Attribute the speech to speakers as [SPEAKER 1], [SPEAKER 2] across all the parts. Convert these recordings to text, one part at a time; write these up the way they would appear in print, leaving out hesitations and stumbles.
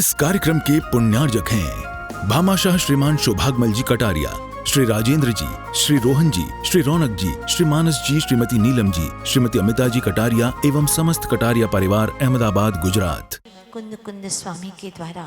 [SPEAKER 1] इस कार्यक्रम के पुण्यार्जक हैं भामाशाह श्रीमान सौभाग्यमल जी कटारिया, श्री राजेंद्र जी, श्री रोहन जी, श्री रौनक जी, श्री मानस जी, श्रीमती नीलम जी, श्रीमती अमिता जी कटारिया एवं समस्त कटारिया परिवार, अहमदाबाद, गुजरात।
[SPEAKER 2] कुंद कुंद स्वामी के द्वारा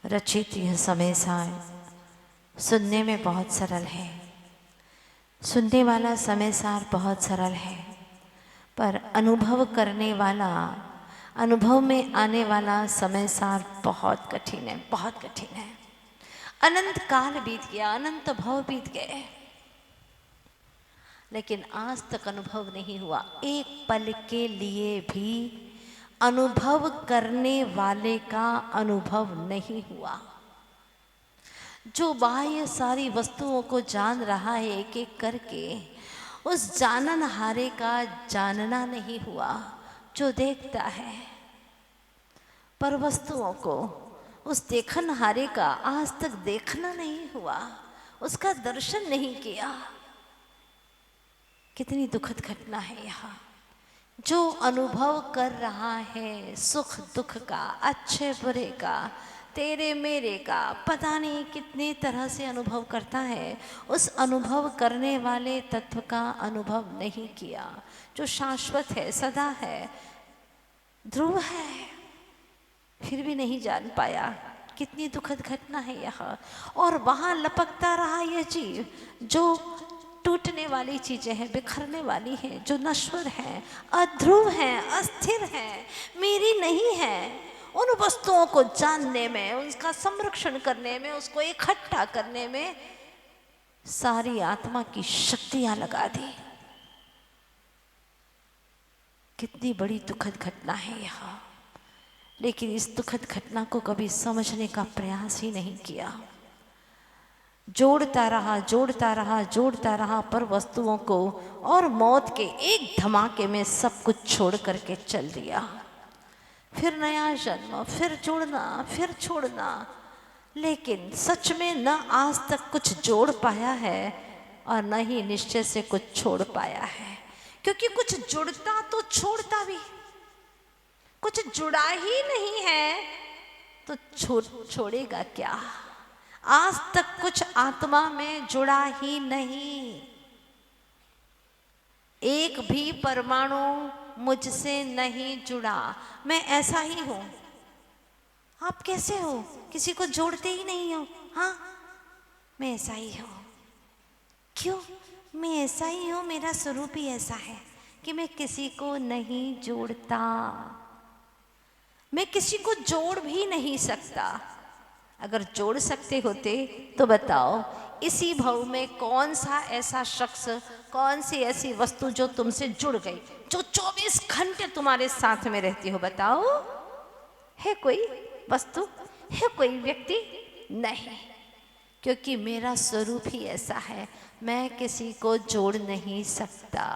[SPEAKER 2] रचित यह समय सार सुनने में बहुत सरल है। सुनने वाला समय सार बहुत सरल है, पर अनुभव करने वाला, अनुभव में आने वाला समय सार बहुत कठिन है, बहुत कठिन है। अनंत काल बीत गया, अनंत भव बीत गए, लेकिन आज तक अनुभव नहीं हुआ। एक पल के लिए भी अनुभव करने वाले का अनुभव नहीं हुआ। जो बाह्य सारी वस्तुओं को जान रहा है एक एक करके, उस जाननहारे का जानना नहीं हुआ जो देखता है। पर वस्तुओं को, उस देखनहारे का आज तक देखना नहीं हुआ, उसका दर्शन नहीं किया। कितनी दुखद घटना है यहाँ। जो अनुभव कर रहा है सुख दुख का, अच्छे बुरे का, तेरे मेरे का, पता नहीं कितने तरह से अनुभव करता है, उस अनुभव करने वाले तत्व का अनुभव नहीं किया। जो शाश्वत है, सदा है, ध्रुव है, फिर भी नहीं जान पाया। कितनी दुखद घटना है यहाँ। और वहाँ लपकता रहा यह जीव जो टूटने वाली चीजें हैं, बिखरने वाली हैं, जो नश्वर हैं, अध्रुव हैं, अस्थिर हैं, मेरी नहीं है। उन वस्तुओं को जानने में, उनका संरक्षण करने में, उसको इकट्ठा करने में सारी आत्मा की शक्तियां लगा दी। कितनी बड़ी दुखद घटना है यहाँ। लेकिन इस दुखद घटना को कभी समझने का प्रयास ही नहीं किया। जोड़ता रहा, जोड़ता रहा, जोड़ता रहा, पर वस्तुओं को, और मौत के एक धमाके में सब कुछ छोड़ करके चल दिया। फिर नया जन्म, फिर जुड़ना, फिर छोड़ना। लेकिन सच में न आज तक कुछ जोड़ पाया है और न ही निश्चय से कुछ छोड़ पाया है। क्योंकि कुछ जुड़ता तो छोड़ता भी, कुछ जुड़ा ही नहीं है तो छोड़ेगा क्या। आज तक कुछ आत्मा में जुड़ा ही नहीं। एक भी परमाणु मुझसे नहीं जुड़ा। मैं ऐसा ही हूं। आप कैसे हो? किसी को जोड़ते ही नहीं हो। हाँ, मैं ऐसा ही हूं। क्यों? मैं ऐसा ही हूं, मेरा स्वरूप ही ऐसा है कि मैं किसी को नहीं जोड़ता। मैं किसी को जोड़ भी नहीं सकता। अगर जोड़ सकते होते तो बताओ, इसी भव में कौन सा ऐसा शख्स, कौन सी ऐसी वस्तु जो तुमसे जुड़ गई, जो 24 घंटे तुम्हारे साथ में रहती हो? बताओ, है कोई वस्तु, है कोई व्यक्ति? नहीं, क्योंकि मेरा स्वरूप ही ऐसा है, मैं किसी को जोड़ नहीं सकता।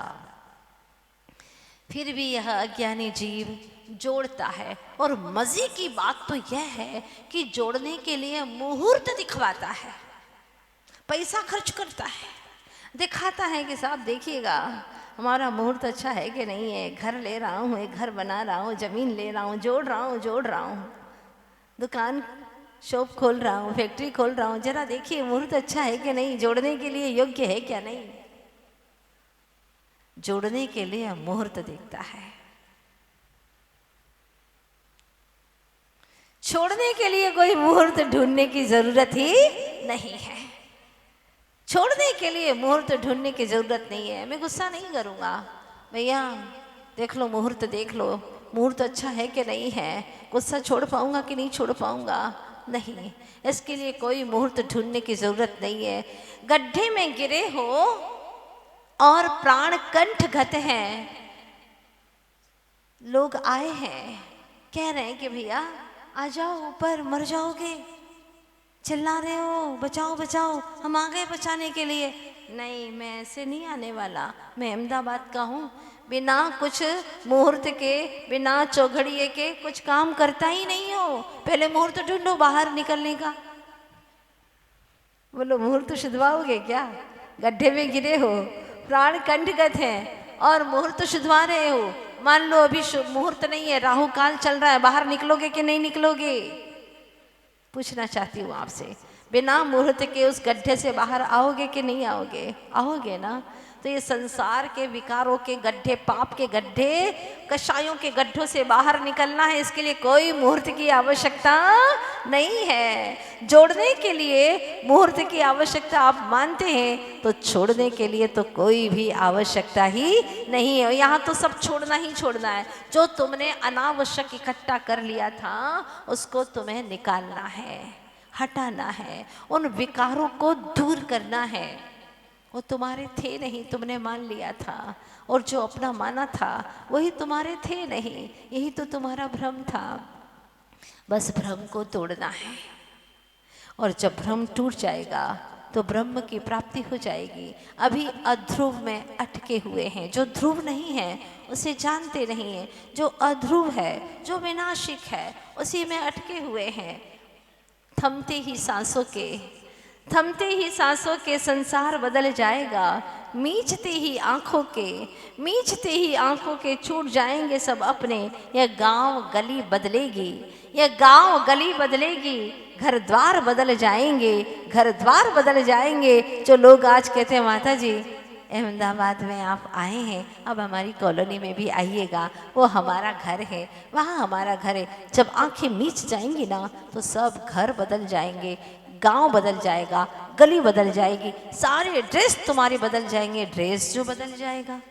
[SPEAKER 2] फिर भी यह अज्ञानी जीव जोड़ता है। और मजे की बात तो यह है कि जोड़ने के लिए मुहूर्त दिखवाता है, पैसा खर्च करता है, दिखाता है कि साहब देखिएगा हमारा मुहूर्त अच्छा है कि नहीं है, घर ले रहा हूँ, एक घर बना रहा हूँ, जमीन ले रहा हूँ, जोड़ रहा हूँ, दुकान शॉप खोल रहा हूँ, फैक्ट्री खोल रहा हूँ, जरा देखिए मुहूर्त अच्छा है कि नहीं, जोड़ने के लिए योग्य है क्या नहीं। जोड़ने के लिए मुहूर्त देखता है, छोड़ने के लिए कोई मुहूर्त ढूंढने की जरूरत ही नहीं है। छोड़ने के लिए मुहूर्त ढूंढने की जरूरत नहीं है। मैं गुस्सा नहीं करूंगा, भैया देख लो मुहूर्त, देख लो मुहूर्त अच्छा है कि नहीं है, गुस्सा छोड़ पाऊंगा कि नहीं छोड़ पाऊंगा, नहीं। इसके लिए कोई मुहूर्त ढूंढने की जरूरत नहीं है। गड्ढे में गिरे हो और प्राण कंठगत हैं, लोग आए हैं, कह रहे हैं कि भैया आ जाओ ऊपर, मर जाओगे, चिल्ला रहे हो बचाओ बचाओ, हम आ गए बचाने के लिए। नहीं, मैं ऐसे नहीं आने वाला। मैं अहमदाबाद का हूँ, बिना कुछ मुहूर्त के, बिना चौघड़िए के कुछ काम करता ही नहीं हो। पहले मुहूर्त ढूंढो बाहर निकलने का। बोलो मुहूर्त शुद्धवाओगे क्या? गड्ढे में गिरे हो, प्राण कंठगत हैं और मुहूर्त शुद्धवा रहे हो। मान लो अभी मुहूर्त नहीं है, राहु काल चल रहा है, बाहर निकलोगे कि नहीं निकलोगे? पूछना चाहती हूँ आपसे, बिना मुहूर्त के उस गड्ढे से बाहर आओगे कि नहीं आओगे? आओगे ना। तो ये संसार के विकारों के गड्ढे, पाप के गड्ढे, कषायों के गड्ढों से बाहर निकलना है, इसके लिए कोई मुहूर्त की आवश्यकता नहीं है। जोड़ने के लिए मुहूर्त की आवश्यकता आप मानते हैं, तो छोड़ने के लिए तो कोई भी आवश्यकता ही नहीं है। यहाँ तो सब छोड़ना ही छोड़ना है। जो तुमने अनावश्यक इकट्ठा कर लिया था उसको तुम्हें निकालना है, हटाना है, उन विकारों को दूर करना है। वो तुम्हारे थे नहीं, तुमने मान लिया था, और जो अपना माना था वही तुम्हारे थे नहीं, यही तो तुम्हारा भ्रम था। बस भ्रम को तोड़ना है, और जब भ्रम टूट जाएगा तो ब्रह्म की प्राप्ति हो जाएगी। अभी अध्रुव में अटके हुए हैं, जो ध्रुव नहीं है उसे जानते नहीं है, जो अध्रुव है, जो विनाशिक है, उसी में अटके हुए हैं। थमते ही सांसों के संसार बदल जाएगा। मीचते ही आंखों के छूट जाएंगे सब अपने। यह गांव गली बदलेगी, घर द्वार बदल जाएंगे। जो लोग आज कहते हैं माता जी अहमदाबाद में आप आए हैं, अब हमारी कॉलोनी में भी आइएगा, वो हमारा घर है, वहाँ हमारा घर है। जब आंखें मीच जाएंगी ना तो सब घर बदल जाएंगे, गांव बदल जाएगा, गली बदल जाएगी, सारे एड्रेस तुम्हारे बदल जाएंगे। ड्रेस जो बदल जाएगा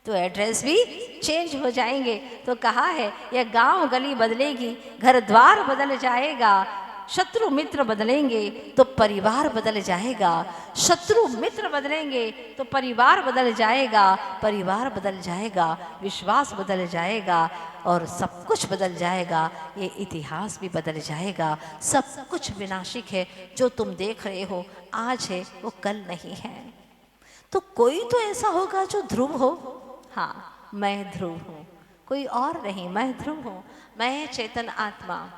[SPEAKER 2] तो एड्रेस भी चेंज हो जाएंगे। तो कहा है यह गांव गली बदलेगी, घर द्वार बदल जाएगा, शत्रु मित्र बदलेंगे तो परिवार बदल जाएगा। शत्रु मित्र बदलेंगे तो परिवार बदल जाएगा, विश्वास बदल जाएगा, और सब कुछ बदल जाएगा। ये इतिहास भी बदल जाएगा। सब कुछ विनाशिक है। जो तुम देख रहे हो आज है, वो कल नहीं है। तो कोई तो ऐसा होगा जो ध्रुव हो। हाँ, मैं ध्रुव हूँ, कोई और नहीं, मैं ध्रुव हूँ। मैं चेतन आत्मा,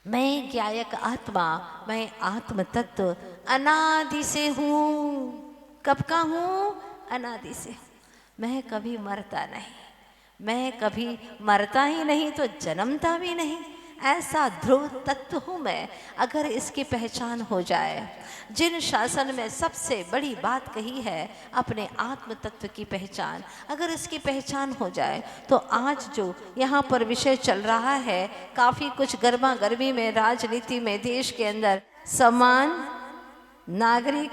[SPEAKER 2] मैं ज्ञायक आत्मा, मैं आत्म तत्व अनादि से हूँ। कब का हूँ? अनादि से। मैं कभी मरता नहीं, मैं कभी मरता ही नहीं तो जन्मता भी नहीं। ऐसा ध्रुव तत्व हूँ मैं। अगर इसकी पहचान हो जाए, जिन शासन में सबसे बड़ी बात कही है अपने आत्म तत्व की पहचान, अगर इसकी पहचान हो जाए तो आज जो यहाँ पर विषय चल रहा है, काफ़ी कुछ गर्मा गर्मी में राजनीति में देश के अंदर समान नागरिक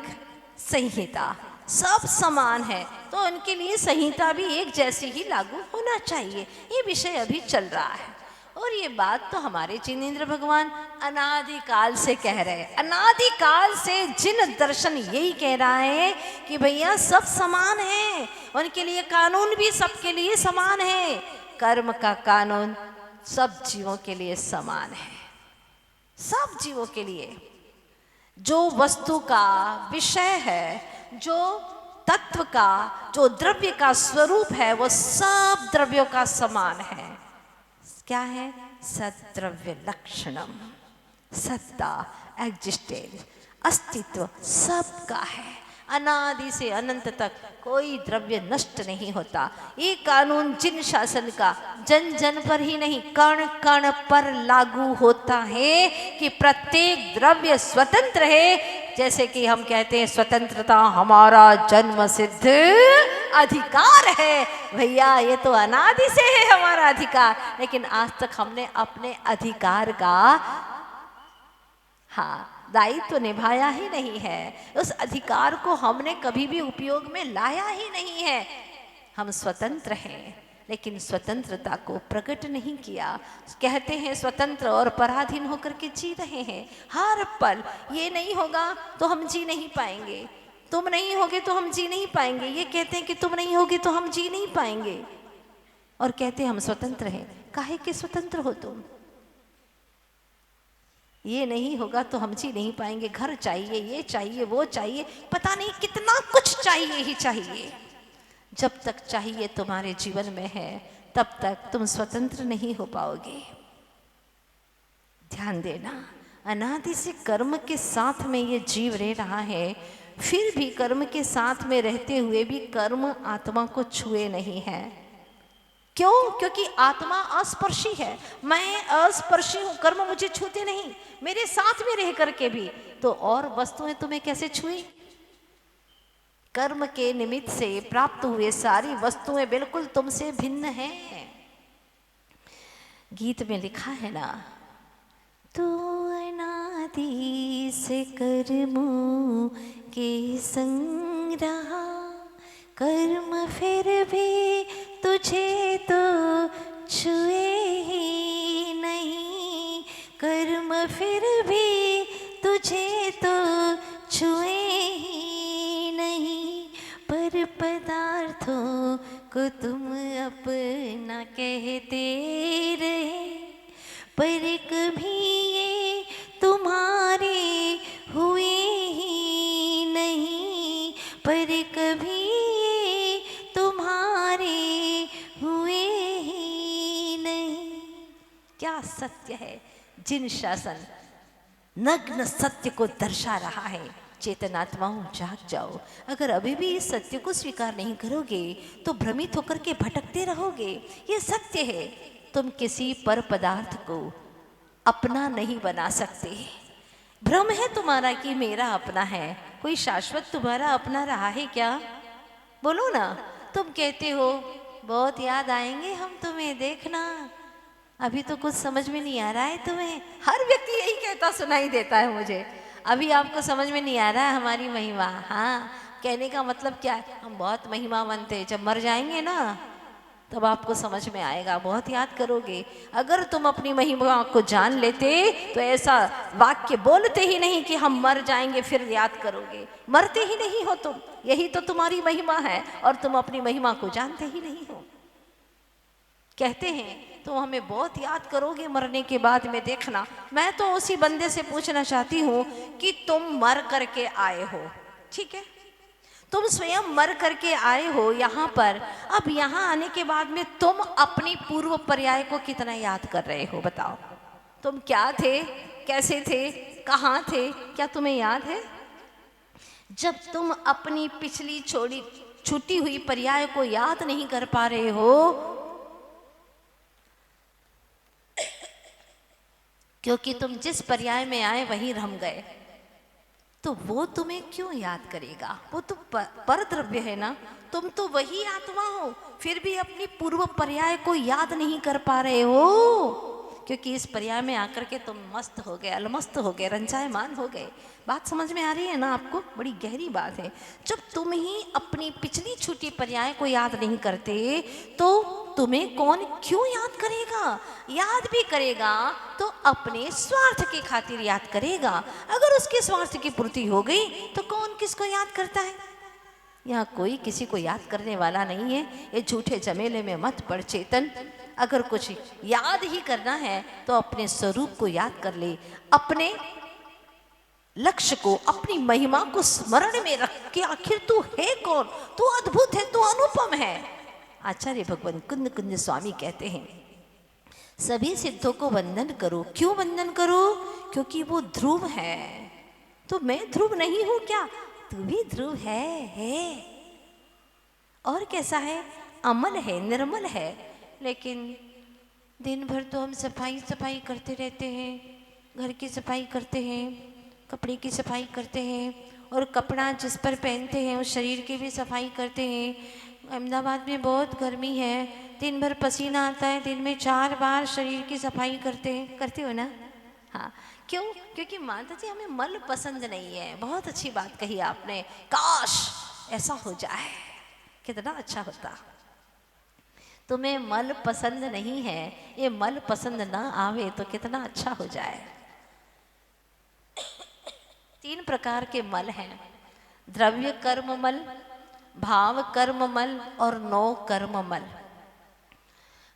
[SPEAKER 2] संहिता, सब समान है, तो उनके लिए संहिता भी एक जैसी ही लागू होना चाहिए। ये विषय अभी चल रहा है। और ये बात तो हमारे जिनेंद्र भगवान अनादिकाल से कह रहे हैं। अनादिकाल से जिन दर्शन यही कह रहा है कि भैया सब समान है, उनके लिए कानून भी सबके लिए समान है। कर्म का कानून सब जीवों के लिए समान है, सब जीवों के लिए। जो वस्तु का विषय है, जो तत्व का, जो द्रव्य का स्वरूप है, वो सब द्रव्यों का समान है। क्या है? सद्द्रव्य लक्षणम, सत्ता, एग्जिस्टेंस, अस्तित्व सबका है। अनादि से अनंत तक कोई द्रव्य नष्ट नहीं होता। ये कानून जिन शासन का जन जन पर ही नहीं, कण कण पर लागू होता है कि प्रत्येक द्रव्य स्वतंत्र है। जैसे कि हम कहते हैं स्वतंत्रता हमारा जन्म सिद्ध अधिकार है। भैया ये तो अनादि से है हमारा अधिकार, लेकिन आज तक हमने अपने अधिकार का दायित्व निभाया ही नहीं है। उस अधिकार को हमने कभी भी उपयोग में लाया ही नहीं है। हम स्वतंत्र हैं, लेकिन स्वतंत्रता को प्रकट नहीं किया। कहते हैं स्वतंत्र और पराधीन होकर के जी रहे हैं हर पल। ये नहीं होगा तो हम जी नहीं पाएंगे, तुम नहीं होगे तो हम जी नहीं पाएंगे। ये कहते हैं कि तुम नहीं होगे तो हम जी नहीं पाएंगे, और कहते हैं हम स्वतंत्र हैं। काहे के स्वतंत्र हो तुम? ये नहीं होगा तो हम जी नहीं पाएंगे। घर चाहिए, ये चाहिए, वो चाहिए, पता नहीं कितना कुछ चाहिए ही चाहिए। जब तक चाहिए तुम्हारे जीवन में है, तब तक तुम स्वतंत्र नहीं हो पाओगे। ध्यान देना, अनादि से कर्म के साथ में ये जीव रह रहा है, फिर भी कर्म के साथ में रहते हुए भी कर्म आत्मा को छुए नहीं है। क्यों? क्योंकि आत्मा अस्पर्शी है, मैं अस्पर्शी हूं, कर्म मुझे छूते नहीं, मेरे साथ में रह करके भी। तो और वस्तुएं तुम्हें कैसे छुई? कर्म के निमित्त से प्राप्त हुए सारी वस्तुएं बिल्कुल तुमसे भिन्न हैं। गीत में लिखा है ना, तू अनादि से कर्मों के संग रहा, कर्म फिर भी तुझे तो छुए ही नहीं, कर्म फिर भी तुझे तो छुए ही नहीं। पर पदार्थों को तुम अपना कहते रहे, पर कभी ये तुम्हारे हुए ही नहीं, पर कभी ये तुम्हारे हुए ही नहीं। क्या सत्य है! जिन शासन नग्न सत्य को दर्शा रहा है, चेतनात्माओं जाग जाओ। अगर अभी भी इस सत्य को स्वीकार नहीं करोगे तो भ्रमित होकर के भटकते रहोगे। ये सत्य है, तुम किसी पर पदार्थ को अपना नहीं बना सकते। भ्रम है तुम्हारा कि मेरा अपना है, कोई शाश्वत तुम्हारा अपना रहा है क्या? बोलो ना। तुम कहते हो बहुत याद आएंगे हम तुम्हें, देखना अभी तो कुछ समझ में नहीं आ रहा है तुम्हें। हर व्यक्ति यही कहता सुनाई देता है मुझे, अभी आपको समझ में नहीं आ रहा है हमारी महिमा। हाँ, कहने का मतलब क्या है? हम बहुत महिमावंत हैं, जब मर जाएंगे ना तब आपको समझ में आएगा, बहुत याद करोगे। अगर तुम अपनी महिमा को जान लेते तो ऐसा वाक्य बोलते ही नहीं कि हम मर जाएंगे फिर याद करोगे। मरते ही नहीं हो तुम, यही तो तुम्हारी महिमा है, और तुम अपनी महिमा को जानते ही नहीं हो। कहते हैं तो हमें बहुत याद करोगे मरने के बाद में, देखना। मैं तो उसी बंदे से पूछना चाहती हूँ कि तुम मर करके आए हो, ठीक है, तुम स्वयं मर करके आए हो यहाँ पर। अब यहाँ आने के बाद में तुम अपनी पूर्व पर्याय को कितना याद कर रहे हो? बताओ, तुम क्या थे, कैसे थे, कहाँ थे, क्या तुम्हें याद है? जब तुम अपनी पिछली छूटी हुई पर्याय को याद नहीं कर पा रहे हो, क्योंकि तुम जिस पर्याय में आए वहीं रम गए, तो वो तुम्हें क्यों याद करेगा? वो तो पर द्रव्य है ना, तुम तो वही आत्मा हो, फिर भी अपनी पूर्व पर्याय को याद नहीं कर पा रहे हो, क्योंकि इस पर्याय में आकर के तुम मस्त हो गए, अलमस्त हो गए, रंजायमान हो गए। बात समझ में आ रही है ना आपको? बड़ी गहरी बात है। जब तुम ही अपनी पिछली छूटी पर्याय को याद नहीं करते तो तुम्हें कौन क्यों याद करेगा? याद भी करेगा तो अपने स्वार्थ के खातिर याद करेगा। अगर उसके स्वार्थ की पूर्ति हो गई तो कौन किसको याद करता है? यहाँ कोई किसी को याद करने वाला नहीं है। ये झूठे झमेले में मत पड़ चेतन। अगर कुछ याद ही करना है तो अपने स्वरूप को याद कर ले, अपने लक्ष्य को, अपनी महिमा को स्मरण में रख के आखिर तू है कौन? तू अद्भुत है, तू अनुपम है। आचार्य भगवान कुंद कुंज स्वामी कहते हैं, सभी सिद्धों को वंदन करो। क्यों वंदन करो? क्योंकि वो ध्रुव है। तो मैं ध्रुव नहीं हूं क्या? तू भी ध्रुव है। और कैसा है? अमल है, निर्मल है। लेकिन दिन भर तो हम सफाई करते रहते हैं, घर की सफाई करते हैं, कपड़े की सफाई करते हैं, और कपड़ा जिस पर पहनते हैं उस शरीर की भी सफाई करते हैं। अहमदाबाद में बहुत गर्मी है, दिन भर पसीना आता है, दिन में 4 बार शरीर की सफाई करते हो ना? हाँ, क्यों? क्योंकि माता जी हमें मल पसंद नहीं है। बहुत अच्छी बात कही आपने, काश ऐसा हो जाए, कितना अच्छा होता। तुम्हें मल पसंद नहीं है, ये मल पसंद ना आवे तो कितना अच्छा हो जाए। 3 प्रकार के मल हैं, द्रव्य कर्म मल, भाव कर्म मल और 9 कर्म मल।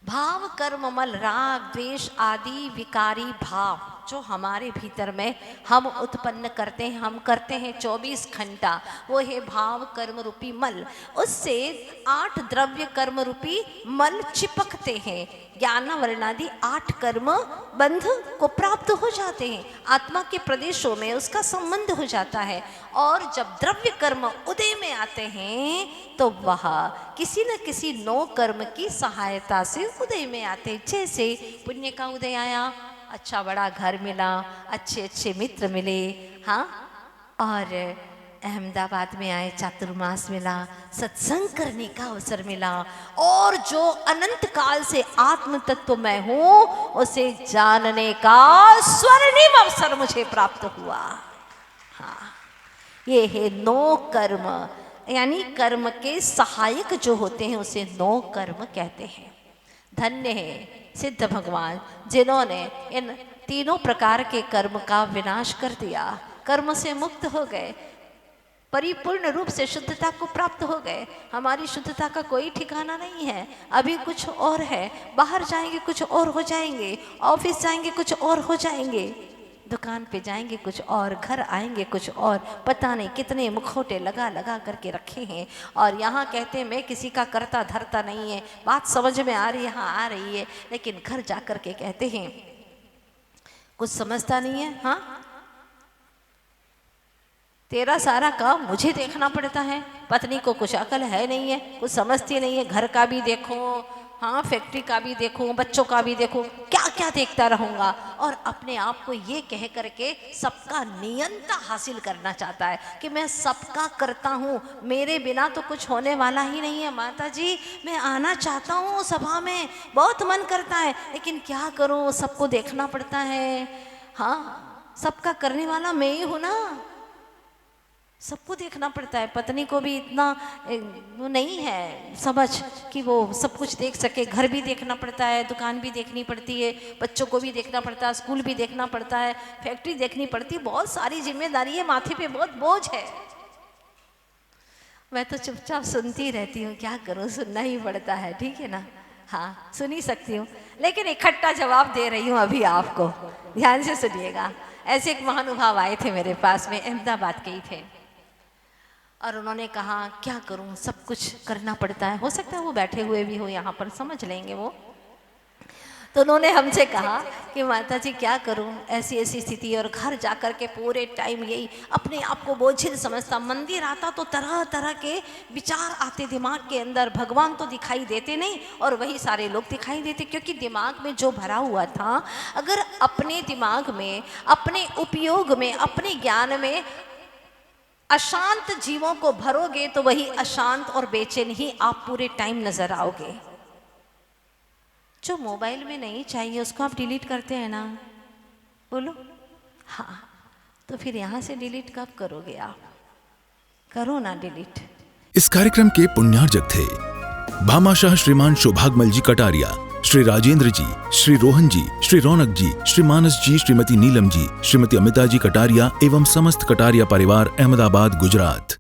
[SPEAKER 2] भाव कर्म मल राग द्वेष आदि विकारी भाव, जो हमारे भीतर में हम उत्पन्न करते हैं, हम करते हैं 24 घंटा, वो है भाव कर्म रूपी मल। उससे 8 द्रव्य कर्म रूपी मल चिपकते हैं। ज्ञान वर्णादि 8 कर्म बंध को प्राप्त हो जाते हैं, आत्मा के प्रदेशों में उसका संबंध हो जाता है। और जब द्रव्य कर्म उदय में आते हैं तो वह किसी न किसी 9 कर्म की सहायता से उदय में आते हैं। जैसे पुण्य का उदय आया, अच्छा बड़ा घर मिला, अच्छे अच्छे मित्र मिले, हाँ, और अहमदाबाद में आए, चातुर्मास मिला, सत्संग करने का अवसर मिला, और जो अनंत काल से आत्म तत्व मैं हूं उसे जानने का स्वर्णिम अवसर मुझे प्राप्त हुआ। हाँ, ये है 9 कर्म, यानी कर्म के सहायक जो होते हैं उसे 9 कर्म कहते हैं। धन्य है सिद्ध भगवान जिन्होंने इन तीनों प्रकार के कर्म का विनाश कर दिया, कर्म से मुक्त हो गए, परिपूर्ण रूप से शुद्धता को प्राप्त हो गए। हमारी शुद्धता का कोई ठिकाना नहीं है, अभी कुछ और है, बाहर जाएंगे कुछ और हो जाएंगे, ऑफिस जाएंगे कुछ और हो जाएंगे, दुकान पे जाएंगे कुछ और, घर आएंगे कुछ और, पता नहीं कितने मुखौटे लगा लगा करके रखे हैं। और यहाँ कहते हैं मैं किसी का करता धरता नहीं है, बात समझ में आ रही है, यहाँ आ रही है, लेकिन घर जा कर के कहते हैं कुछ समझता नहीं है, हाँ तेरा सारा काम मुझे देखना पड़ता है, पत्नी को कुछ अकल है नहीं है, कुछ समझती नहीं है, घर का भी देखो, हाँ फैक्ट्री का भी देखूं, बच्चों का भी देखूं, क्या क्या देखता रहूँगा। और अपने आप को ये कह करके सबका नियंता हासिल करना चाहता है कि मैं सबका करता हूँ, मेरे बिना तो कुछ होने वाला ही नहीं है। माता जी मैं आना चाहता हूँ सभा में, बहुत मन करता है, लेकिन क्या करूँ, सबको देखना पड़ता है, हाँ सबका करने वाला मैं ही हूँ ना, सबको देखना पड़ता है। पत्नी को भी इतना वो नहीं है समझ कि वो सब कुछ देख सके, घर भी देखना पड़ता है, दुकान भी देखनी पड़ती है, बच्चों को भी देखना पड़ता है, स्कूल भी देखना पड़ता है, फैक्ट्री देखनी पड़ती है, बहुत सारी जिम्मेदारी है, माथे पे बहुत बोझ है। मैं तो चुपचाप सुनती रहती हूँ, क्या करूँ, सुनना ही पड़ता है, ठीक है ना, हाँ सुन ही सकती हूँ, लेकिन इकट्ठा जवाब दे रही हूँ अभी आपको, ध्यान से सुनिएगा। ऐसे एक महानुभाव आए थे मेरे पास में, अहमदाबाद के ही थे, और उन्होंने कहा क्या करूं, सब कुछ करना पड़ता है, हो सकता है वो बैठे हुए भी हो यहाँ पर, समझ लेंगे वो। तो उन्होंने हमसे कहा कि माता जी क्या करूं, ऐसी ऐसी स्थिति, और घर जाकर के पूरे टाइम यही अपने आप को बोझिल समझता, मंदिर आता तो तरह तरह के विचार आते दिमाग के अंदर, भगवान तो दिखाई देते नहीं और वही सारे लोग दिखाई देते, क्योंकि दिमाग में जो भरा हुआ था, अगर अपने दिमाग में, अपने उपयोग में, अपने ज्ञान में अशांत जीवों को भरोगे तो वही अशांत और बेचैन ही आप पूरे टाइम नजर आओगे। जो मोबाइल में नहीं चाहिए उसको आप डिलीट करते हैं ना, बोलो हाँ, तो फिर यहां से डिलीट कब करोगे आप, करो ना डिलीट।
[SPEAKER 1] इस कार्यक्रम के पुण्यार्जक थे भामाशाह श्रीमान सौभाग्यमल जी कटारिया, श्री राजेंद्र जी, श्री रोहन जी, श्री रौनक जी, श्री मानस जी, श्रीमती नीलम जी, श्रीमती अमिता जी कटारिया एवं समस्त कटारिया परिवार, अहमदाबाद, गुजरात।